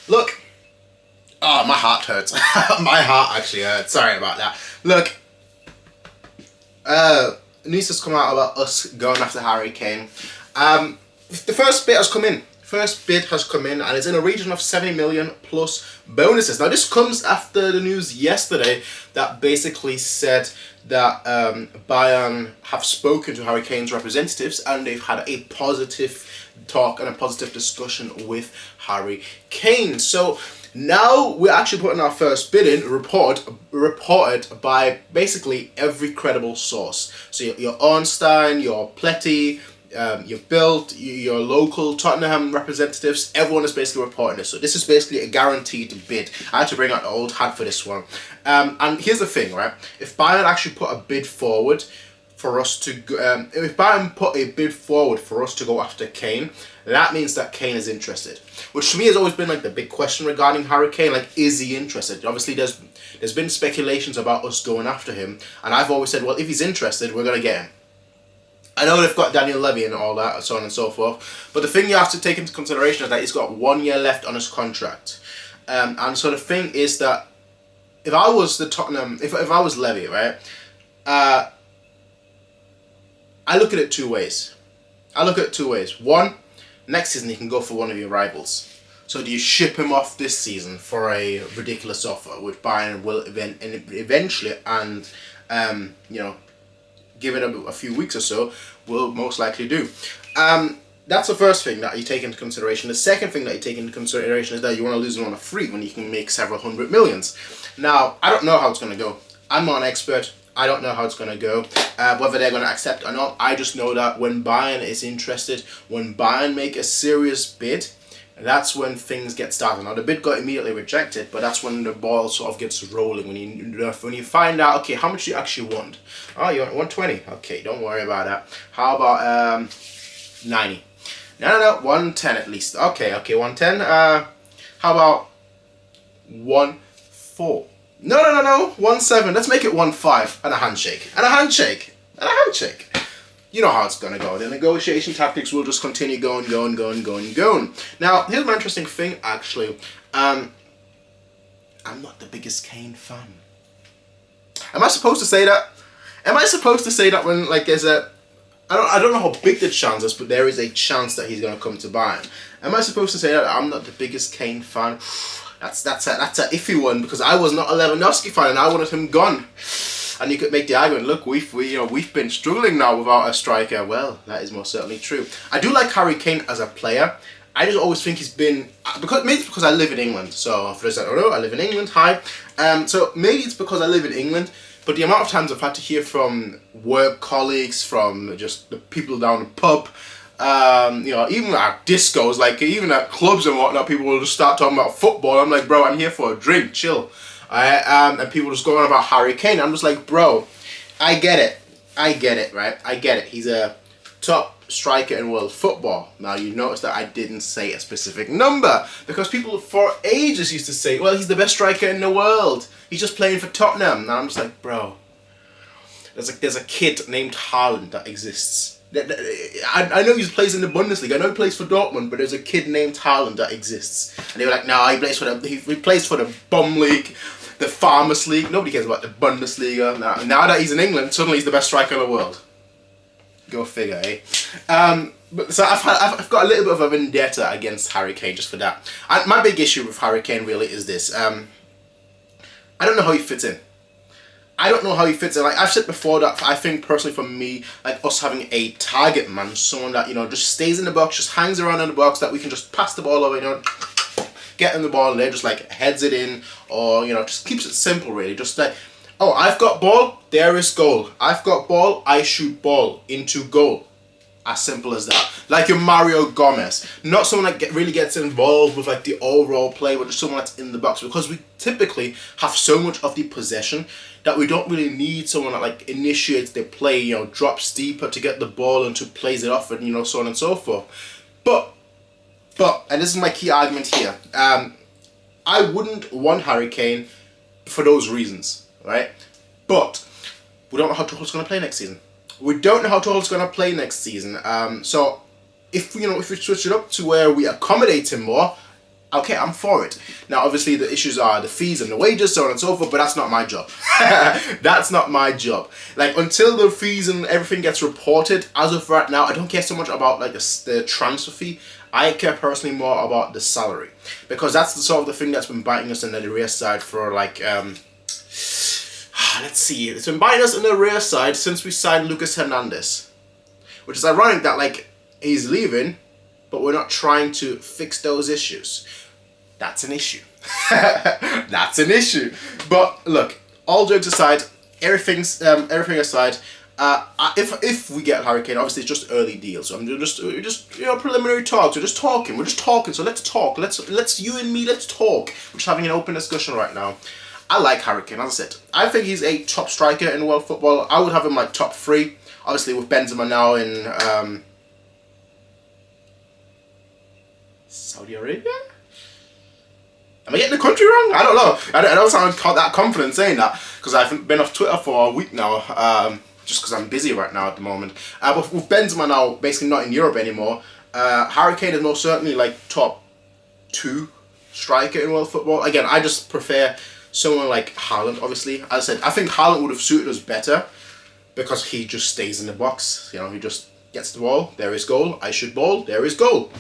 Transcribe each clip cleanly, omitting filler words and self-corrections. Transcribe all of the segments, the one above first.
Look, oh, my heart hurts. My heart actually hurts. Sorry about that. Look, news has come out about us going after Harry Kane. The first bid has come in. First bid has come in, and it's in a region of 70 million plus bonuses. Now, this comes after the news yesterday that basically said that Bayern have spoken to Harry Kane's representatives, and they've had a positive talk and a positive discussion with Harry Kane. So now we're actually putting our first bid in, reported by basically every credible source. So your Ornstein, your Pletty, your Bild, your local Tottenham representatives, everyone is basically reporting this. So this is basically a guaranteed bid. I had to bring out the old hat for this one. And here's the thing, right? If Bayern actually put a bid forward for us to if Bayern put a bid forward for us to go after Kane, that means that Kane is interested, which to me has always been like the big question regarding Harry Kane. Like, is he interested? Obviously there's been speculations about us going after him, and I've always said, well, if he's interested, we're gonna get him. I know they've got Daniel Levy and all that, and so on and so forth, but the thing you have to take into consideration is that he's got 1 year left on his contract, and so the thing is that if I was the Tottenham, if I was Levy, right, I look at it two ways. One, next season he can go for one of your rivals. So do you ship him off this season for a ridiculous offer, which Bayern will eventually, and you know, give it a few weeks or so, will most likely do. That's the first thing that you take into consideration. The second thing that you take into consideration is that you want to lose him on a free when you can make several hundred millions. Now, I don't know how it's going to go. I'm not an expert. I don't know how it's going to go, whether they're going to accept or not. I just know that when Bayern is interested, when Bayern make a serious bid, that's when things get started. Now, the bid got immediately rejected, but that's when the ball sort of gets rolling. When you find out, okay, how much do you actually want? Oh, you want 120? Okay, don't worry about that. How about 90? No, 110 at least. Okay, 110. How about 14? No, 17. Let's make it 15 and a handshake. You know how it's gonna go. The negotiation tactics will just continue going. Now, here's my interesting thing. Actually, I'm not the biggest Kane fan. Am I supposed to say that? When like there's a, I don't know how big the chance is, but there is a chance that he's gonna come to Bayern. Am I supposed to say that I'm not the biggest Kane fan? That's a iffy one, because I was not a Lewandowski fan and I wanted him gone. And you could make the argument, look, we've been struggling now without a striker. Well, that is most certainly true. I do like Harry Kane as a player. I just always think he's been, maybe it's because I live in England. So for those that don't know, I live in England. Hi. So maybe it's because I live in England. But the amount of times I've had to hear from work colleagues, from just the people down the pub, you know, even at discos, like even at clubs and whatnot, people will just start talking about football. I'm like, bro, I'm here for a drink, chill. And people just go on about Harry Kane. I'm just like, bro, I get it, right? I get it. He's a top striker in world football. Now, you notice that I didn't say a specific number, because people for ages used to say, well, he's the best striker in the world. He's just playing for Tottenham. Now I'm just like, bro, there's a kid named Haaland that exists. I know he plays in the Bundesliga. I know he plays for Dortmund, but there's a kid named Haaland that exists. And they were like, no, he plays for the bum league, the Farmers League. Nobody cares about the Bundesliga. Now that he's in England, suddenly he's the best striker in the world. Go figure, eh? But so I've got a little bit of a vendetta against Harry Kane just for that. And my big issue with Harry Kane really is this. I don't know how he fits in. Like I've said before, that I think personally for me, like us having a target man, someone that, you know, just stays in the box, just hangs around in the box, that we can just pass the ball over, you know, get in the ball and they just like heads it in, or, you know, just keeps it simple really. Just like, oh, I've got ball, there is goal. I've got ball, I shoot ball into goal. As simple as that. Like your Mario Gomez. Not someone that really gets involved with like the overall play, but just someone that's in the box. Because we typically have so much of the possession that we don't really need someone that like initiates the play, you know, drops deeper to get the ball and to plays it off, and, you know, so on and so forth. But, and this is my key argument here, I wouldn't want Harry Kane for those reasons, right? But we don't know how Tuchel's going to play next season. So if we switch it up to where we accommodate him more, okay, I'm for it. Now, obviously, the issues are the fees and the wages, so on and so forth, but that's not my job. That's not my job. Like, until the fees and everything gets reported, as of right now, I don't care so much about, like, the transfer fee. I care personally more about the salary. Because that's the sort of the thing that's been biting us in the rear side for, like, let's see. It's been biting us in the rear side since we signed Lucas Hernandez. Which is ironic that, like, he's leaving, but we're not trying to fix those issues. That's an issue. That's an issue. But look, all jokes aside, everything aside, if we get Harry Kane, obviously it's just early deals. So I'm just preliminary talks. We're just talking. So let's talk. Let's you and me. Let's talk. We're just having an open discussion right now. I like Harry Kane. As I said, I think he's a top striker in world football. I would have him like top 3. Obviously with Benzema now in Saudi Arabia? Am I getting the country wrong? I don't know. I don't sound that confident saying that because I've been off Twitter for a week now, just because I'm busy right now at the moment. But with Benzema now basically not in Europe anymore, Harry Kane is most certainly like top 2 striker in world football. Again, I just prefer someone like Haaland, obviously. As I said, I think Haaland would have suited us better because he just stays in the box. You know, he just gets the ball, there is goal, I shoot ball, there is goal.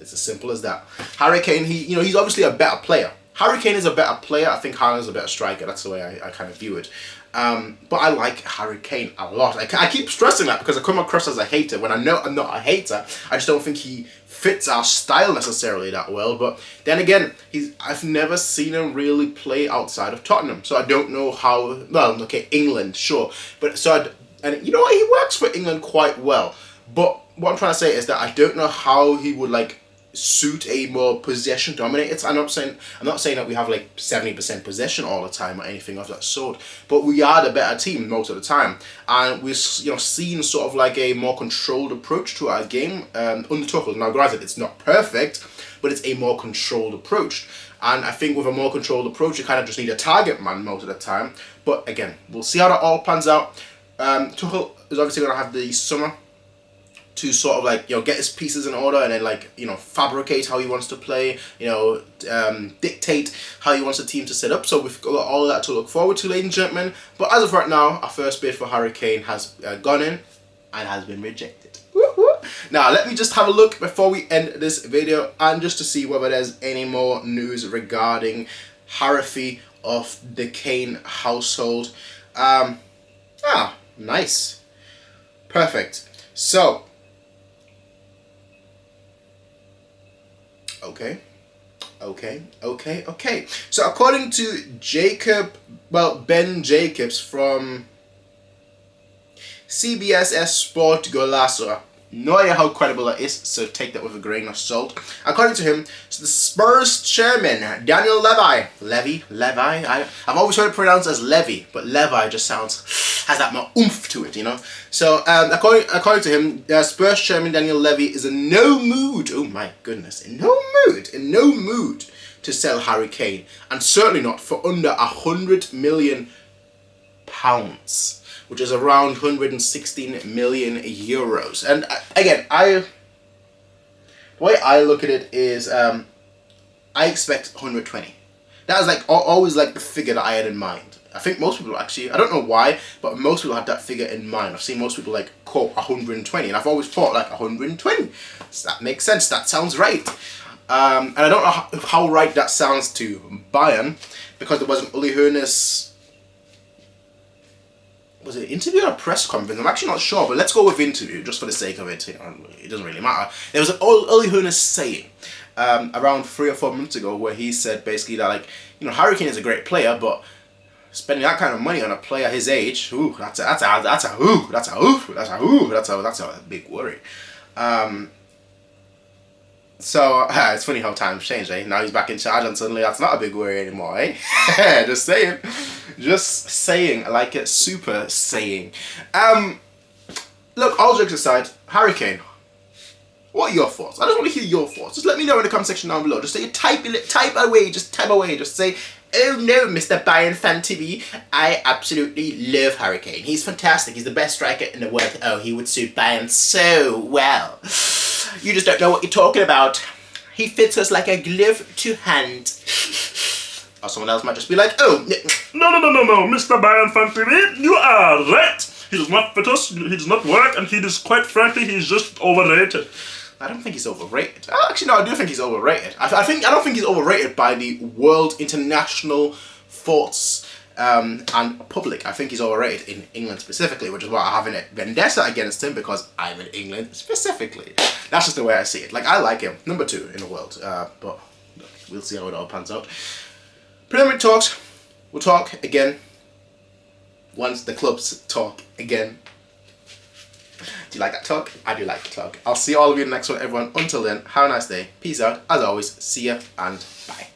It's as simple as that. Harry Kane, he's obviously a better player. Harry Kane is a better player. I think Haaland is a better striker. That's the way I kind of view it. But I like Harry Kane a lot. I keep stressing that because I come across as a hater when I know I'm not a hater. I just don't think he fits our style necessarily that well. But then again, I've never seen him really play outside of Tottenham. So I don't know how, well, okay, England, sure. But and you know what, he works for England quite well. But what I'm trying to say is that I don't know how he would like suit a more possession dominated. I'm not saying that we have like 70% possession all the time or anything of that sort, but we are the better team most of the time, and we're seeing sort of like a more controlled approach to our game under Tuchel. Now granted, it's not perfect, but it's a more controlled approach, and I think with a more controlled approach you kind of just need a target man most of the time. But again, we'll see how that all pans out. Tuchel is obviously going to have the summer to sort of like, get his pieces in order and then like, fabricate how he wants to play, dictate how he wants the team to set up. So we've got all of that to look forward to, ladies and gentlemen. But as of right now, our first bid for Harry Kane has gone in and has been rejected. Now, let me just have a look before we end this video and just to see whether there's any more news regarding Harry of the Kane household. Nice. Perfect. So, Okay. So according to Ben Jacobs from CBS Sport Golazo, no idea how credible that is, so take that with a grain of salt. According to him, the Spurs chairman, Daniel Levy, I've always heard it pronounced as Levy, but Levi just has that more oomph to it, So, according to him, Spurs chairman Daniel Levy is in no mood, oh my goodness, in no mood to sell Harry Kane, and certainly not for under £100 million, which is around 116 million euros. And again, the way I look at it is, I expect 120. That was like always like the figure that I had in mind. I think most people actually, I don't know why, but most people had that figure in mind. I've seen most people like quote 120, and I've always thought like 120. So that makes sense. That sounds right. And I don't know how right that sounds to Bayern, because there wasn't Uli Hoeneß. Was it an interview or a press conference? I'm actually not sure, but let's go with interview just for the sake of it. It doesn't really matter. There was an Uli Hoeneß saying around 3 or 4 months ago where he said basically that like, Harry Kane is a great player, but spending that kind of money on a player his age, that's a big worry. So it's funny how times change, eh? Now he's back in charge and suddenly that's not a big worry anymore, eh? Just saying, like a super saying. Look, all jokes aside, Harry Kane, what are your thoughts? I just want to hear your thoughts. Just let me know in the comment section down below. Just say, type away. Just say, oh no, Mr. Bayernfantv, I absolutely love Harry Kane. He's fantastic. He's the best striker in the world. Oh, he would suit Bayern so well. You just don't know what you're talking about. He fits us like a glove to hand. Or someone else might just be like, oh, No, Mr. Bayernfantv, you are right. He does not fit us, he does not work, and he is, quite frankly, he's just overrated. I don't think he's overrated. Actually, no, I do think he's overrated. I don't think he's overrated by the world, international thoughts and public. I think he's overrated in England specifically, which is why I have a vendetta against him, because I'm in England specifically. That's just the way I see it. Like, I like him. Number 2 in the world. But we'll see how it all pans out. Premier League talks. We'll talk again once the clubs talk again. Do you like that talk? I do like the talk. I'll see all of you in the next one, everyone. Until then, have a nice day. Peace out. As always, see ya and bye.